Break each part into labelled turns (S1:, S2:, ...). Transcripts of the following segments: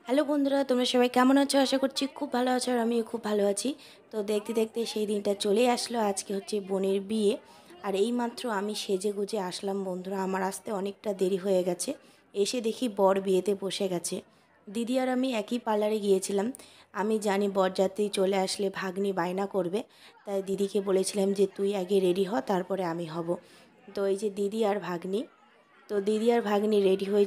S1: Hello বন্ধুরা, তোমরা সবাই কেমন আছো? আশা করছি খুব ভালো আছো আর আমিও খুব ভালো আছি। তো দেখতে দেখতে সেই দিনটা চলে আসলো। আজকে হচ্ছে বোনের বিয়ে। আর এইমাত্র আমি সেজে গুজে আসলাম বন্ধুরা। আমার আসতে অনেকটা দেরি হয়ে গেছে। এসে দেখি বর বিয়েতে বসে গেছে। দিদি আর আমি একই পার্লারে গিয়েছিলাম। আমি জানি বরযাত্রী চলে আসলে ভাগ্নি বায়না করবে, তাই দিদিকে বলেছিলাম যে তুই আগে রেডি হ, তারপরে আমি হব। তো এই যে দিদি আর ভাগ্নি, তো দিদি আর ভাগ্নি রেডি হয়ে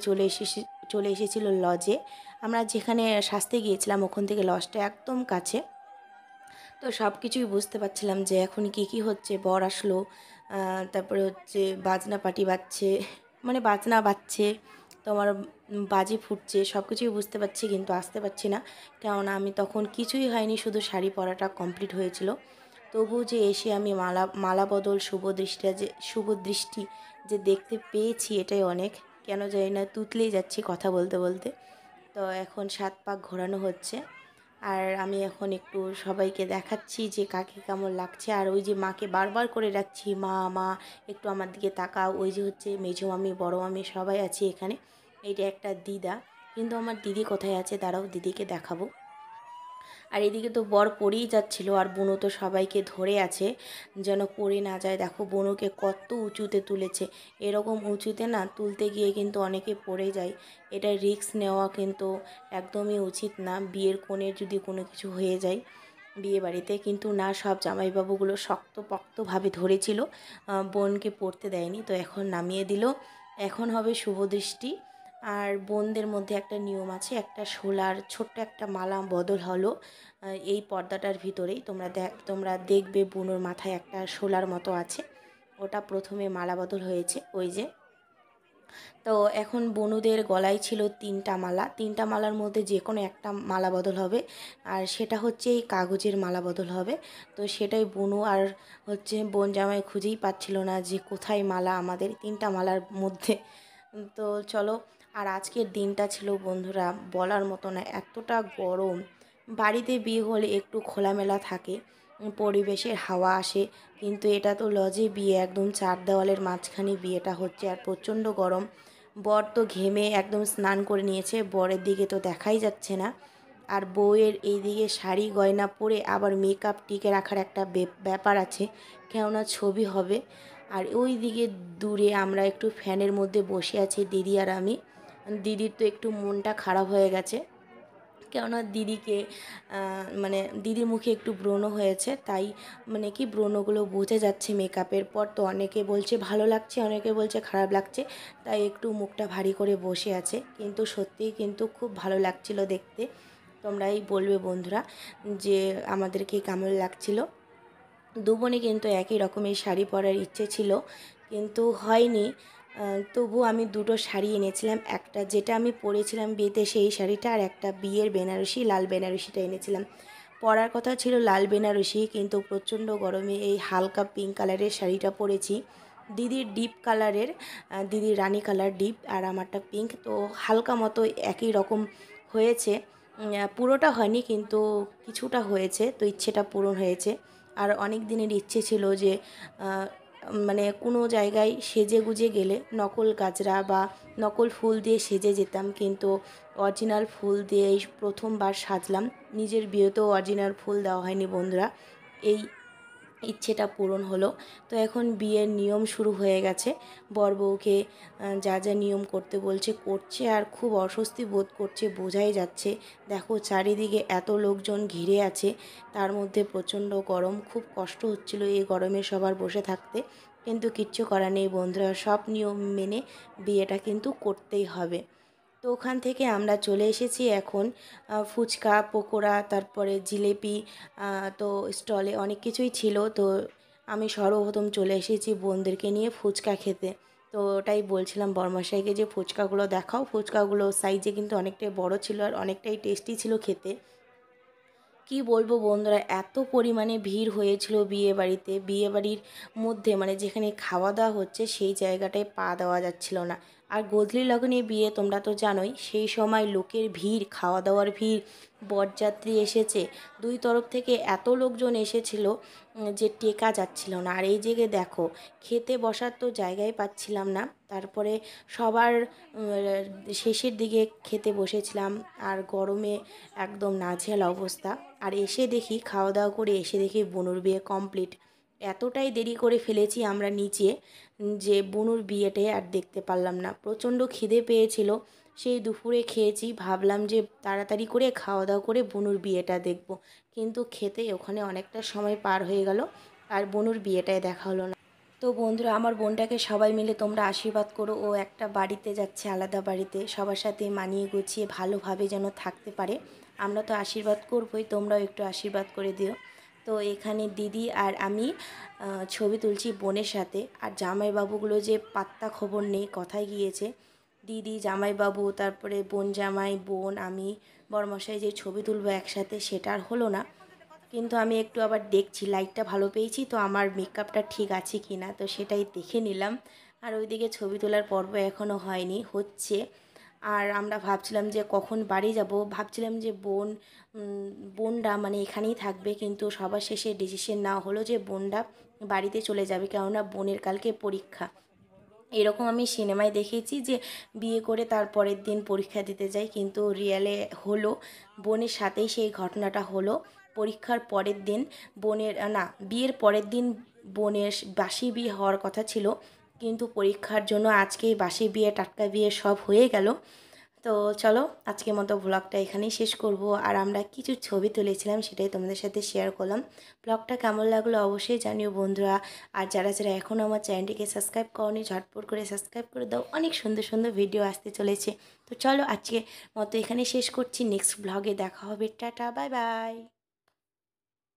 S1: চলে এসেছিল লজে। আমরা যেখানে সাজতে গিয়েছিলাম ওখান থেকে লজটা একদম কাছে। তো সব কিছুই বুঝতে পারছিলাম যে এখন কি হচ্ছে। বর আসলো, তারপরে হচ্ছে বাজনা পার্টি বাজছে, মানে বাজনা বাজছে, তোমার বাজি ফুটছে, সব কিছুই বুঝতে পারছি কিন্তু আসতে পারছি না। কেননা আমি তখন কিছুই হয়নি, শুধু শাড়ি পরাটা কমপ্লিট হয়েছিল। তবু যে এসে আমি মালা বদল শুভ দৃষ্টি যে দেখতে পেয়েছি, এটাই অনেক। কেন জানি না তুতলেই যাচ্ছি কথা বলতে বলতে। তো এখন 7 পাক ঘোরানো হচ্ছে। আর আমি এখন একটু সবাইকে দেখাচ্ছি যে কাকে কেমন লাগছে। আর ওই যে মাকে বারবার করে ডাকছি, মা মা একটু আমার দিকে তাকাও। ওই যে হচ্ছে মেঝো মামি, বড় মামি সবাই আছে এখানে। এইটা একটা দিদা, কিন্তু আমার দিদি কোথায় আছে দাঁড়াও দিদিকে দেখাবো। আর এদিকে তো বর পড়েই যাচ্ছিল, আর বুনো তো সবাইকে ধরে আছে যেন পড়ে না যায়। দেখো বুনোকে কত উঁচুতে তুলেছে। এরকম উঁচুতে না তুলতে গিয়ে কিন্তু অনেকে পড়ে যায়। এটা রিস্ক নেওয়া কিন্তু একদমই উচিত না, বিয়ের কোণের যদি কোনো কিছু হয়ে যায় বিয়ে বাড়িতে। কিন্তু না, সব জামাইবাবুগুলো শক্তপোক্তভাবে ধরেছিল, বোনকে পড়তে দেয়নি। তো এখন নামিয়ে দিল। এখন হবে শুভদৃষ্টি। আর বোনদের মধ্যে একটা নিয়ম আছে, একটা শোলার ছোট্ট একটা মালা বদল হলো এই পর্দাটার ভিতরেই। তোমরা দেখবে বুনোর মাথায় একটা শোলার মতো আছে, ওটা প্রথমে মালা বদল হয়েছে ওই যে। তো এখন বনুদের গলায় ছিল 3টা মালা, 3টা মালার মধ্যে যে কোনো একটা মালা বদল হবে। আর সেটা হচ্ছে এই কাগজের মালা বদল হবে। তো সেটাই বনু আর হচ্ছে বোন জামাই খুঁজেই পাচ্ছিল না যে কোথায় মালা আমাদের 3টা মালার মধ্যে। তো চলো। আর আজকের দিনটা ছিল বন্ধুরা বলার মতো না, এতটা গরম। বাড়িতে বিয়ে হলে একটু খোলামেলা থাকে, পরিবেশের হাওয়া আসে, কিন্তু এটা তো লজে বিয়ে, একদম 4 দেওয়ালের মাঝখানে বিয়েটা হচ্ছে, আর প্রচণ্ড গরম। বর তো ঘেমে একদম স্নান করে নিয়েছে, বরের দিকে তো দেখাই যাচ্ছে না। আর বউয়ের এই দিকে শাড়ি গয়না পরে আবার মেকআপ টিকে রাখার একটা ব্যাপার আছে, কেননা ছবি হবে। আর ওই দিকে দূরে আমরা একটু ফ্যানের মধ্যে বসে আছি দিদি আর আমি। দিদির তো একটু মনটা খারাপ হয়ে গেছে, কেননা দিদিকে মানে দিদির মুখে একটু ব্রণ হয়েছে, তাই মানে কি ব্রণগুলো বোঝা যাচ্ছে মেকআপের পর। তো অনেকে বলছে ভালো লাগছে, অনেকে বলছে খারাপ লাগছে, তাই একটু মুখটা ভারী করে বসে আছে। কিন্তু সত্যিই কিন্তু খুব ভালো লাগছিল দেখতে। তোমরাই বলবে বন্ধুরা যে আমাদেরকে কেমন লাগছিল। দু বোনই কিন্তু একই রকমের শাড়ি পরার ইচ্ছে ছিল, কিন্তু হয়নি। তবু আমি দুটো শাড়ি এনেছিলাম, একটা যেটা আমি পরেছিলাম বিয়েতে সেই শাড়িটা, আর একটা বিয়ের বেনারসি লাল বেনারসিটা এনেছিলাম। পরার কথা ছিল লাল বেনারসি, কিন্তু প্রচণ্ড গরমে এই হালকা পিঙ্ক কালারের শাড়িটা পরেছি। দিদির ডিপ কালারের, দিদির রানী কালার ডিপ, আর আমারটা পিঙ্ক, তো হালকা মতো একই রকম হয়েছে। পুরোটা হয়নি কিন্তু কিছুটা হয়েছে, তো ইচ্ছেটা পূরণ হয়েছে। আর অনেক দিনের ইচ্ছে ছিল যে মানে কোনো জায়গায় সেজে গুজে গেলে নকল গাজরা বা নকল ফুল দিয়ে সেজে যেতাম, কিন্তু অরিজিনাল ফুল দিয়ে এই প্রথমবার সাজলাম। নিজের বিয়েতেও অরিজিনাল ফুল দেওয়া হয়নি বন্ধুরা, এই ইচ্ছেটা পূরণ হলো। তো এখন বিয়ের নিয়ম শুরু হয়ে গেছে। বর বউকে যা যা নিয়ম করতে বলছে করছে, আর খুব অস্বস্তি বোধ করছে, বোঝাই যাচ্ছে। দেখো চারিদিকে এত লোকজন ঘিরে আছে, তার মধ্যে প্রচণ্ড গরম, খুব কষ্ট হচ্ছিল এই গরমে সবার বসে থাকতে। কিন্তু কিচ্ছু করার নেই বন্ধুরা, সব নিয়ম মেনে বিয়েটা কিন্তু করতেই হবে। তো ওখান থেকে আমরা চলে এসেছি এখন ফুচকা পকোড়া, তারপরে জিলেপি, তো স্টলে অনেক কিছুই ছিল। তো আমি সর্বপ্রথম চলে এসেছি বোনদেরকে নিয়ে ফুচকা খেতে। তো ওটাই বলছিলাম বরমশাইকে যে ফুচকাগুলো দেখাও, ফুচকাগুলো সাইজে কিন্তু অনেকটাই বড় ছিল আর অনেকটাই টেস্টি ছিল খেতে। কি বলবো বন্ধুরা, এত পরিমাণে ভিড় হয়েছিল বিয়েবাড়ির মধ্যে, মানে যেখানে খাওয়া দাওয়া হচ্ছে সেই জায়গাটায় পা দেওয়া যাচ্ছিল না। আর গোধূলি লগনে বিয়ে তোমরা তো জানোই, সেই সময় লোকের ভিড়, খাওয়া দাওয়ার ভিড়, বরযাত্রী এসেছে, দুই তরফ থেকে এত লোকজন এসেছিল যে টেকা যাচ্ছিল না। আর এই জায়গায় দেখো, খেতে বসার তো জায়গাই পাচ্ছিলাম না। তারপরে সবার শেষের দিকে খেতে বসেছিলাম, আর গরমে একদম নাজেহাল অবস্থা। আর এসে দেখি, খাওয়া দাওয়া করে এসে দেখি বুনুর বিয়ে কমপ্লিট। এতটাই দেরি করে ফেলেছি আমরা নিচে যে বুনুর বিয়েটাই আর দেখতে পারলাম না। প্রচণ্ড খিদে পেয়েছিল, সেই দুপুরে খেয়েছি, ভাবলাম যে তাড়াতাড়ি করে খাওয়া দাওয়া করে বুনুর বিয়েটা দেখব, কিন্তু খেতে ওখানে অনেকটা সময় পার হয়ে গেল আর বুনুর বিয়েটাই দেখা হলো না। তো বন্ধুরা, আমার বোনটাকে সবাই মিলে তোমরা আশীর্বাদ করো, ও একটা বাড়িতে যাচ্ছে, আলাদা বাড়িতে, সবার সাথে মানিয়ে গুছিয়ে ভালোভাবে যেন থাকতে পারে। আমরা তো আশীর্বাদ করবোই, তোমরাও একটু আশীর্বাদ করে দিও। তো এখানে দিদি আর আমি ছবি তুলছি বোনের সাথে। আর জামাইবাবুগুলো যে পাত্তা খবর নেই, কোথায় গিয়েছে। দিদি, জামাইবাবু, তারপরে বোন জামাই, বোন, আমি, বরমশাই যে ছবি তুলবো একসাথে, সেটা আর হলো না। কিন্তু আমি একটু আবার দেখছি, লাইটটা ভালো পেয়েছি তো, আমার মেকআপটা ঠিক আছে কি না, তো সেটাই দেখে নিলাম। আর ওইদিকে ছবি তোলার পর্ব এখনও হয়নি, হচ্ছে। আর আমরা ভাবছিলাম যে কখন বাড়ি যাব, ভাবছিলাম যে বোনরা মানে এখানেই থাকবে, কিন্তু সবার শেষে ডিসিশন নেওয়া হলো যে বোনরা বাড়িতে চলে যাবে, কেননা বোনের কালকে পরীক্ষা। এরকম আমি সিনেমায় দেখেছি যে বিয়ে করে তার পরের দিন পরীক্ষা দিতে যায়, কিন্তু রিয়েলে হলো, বোনের সাথেই সেই ঘটনাটা হলো। পরীক্ষার পরের দিন বোনের, না, বিয়ের পরের দিন বোনের বাসি বিয়ে হওয়ার কথা ছিল, কিন্তু পরীক্ষার জন্য আজকেই বাসি বিয়ে, টাটকা বিয়ে সব হয়ে গেল। তো চলো, আজকের মতো ব্লগটা এখানেই শেষ করব। আর আমরা কিছু ছবি তুলেছিলাম, সেটাই তোমাদের সাথে শেয়ার করলাম। ব্লগটা কেমন লাগলো অবশ্যই জানিও বন্ধুরা। আর যারা যারা এখনও আমার চ্যানেলটিকে সাবস্ক্রাইব করনি, ঝটপট করে সাবস্ক্রাইব করে দাও, অনেক সুন্দর সুন্দর ভিডিও আসতে চলেছে। তো চলো, আজকে মতো এখানে শেষ করছি, নেক্সট ব্লগে দেখা হবে, টাটা, বাই বাই।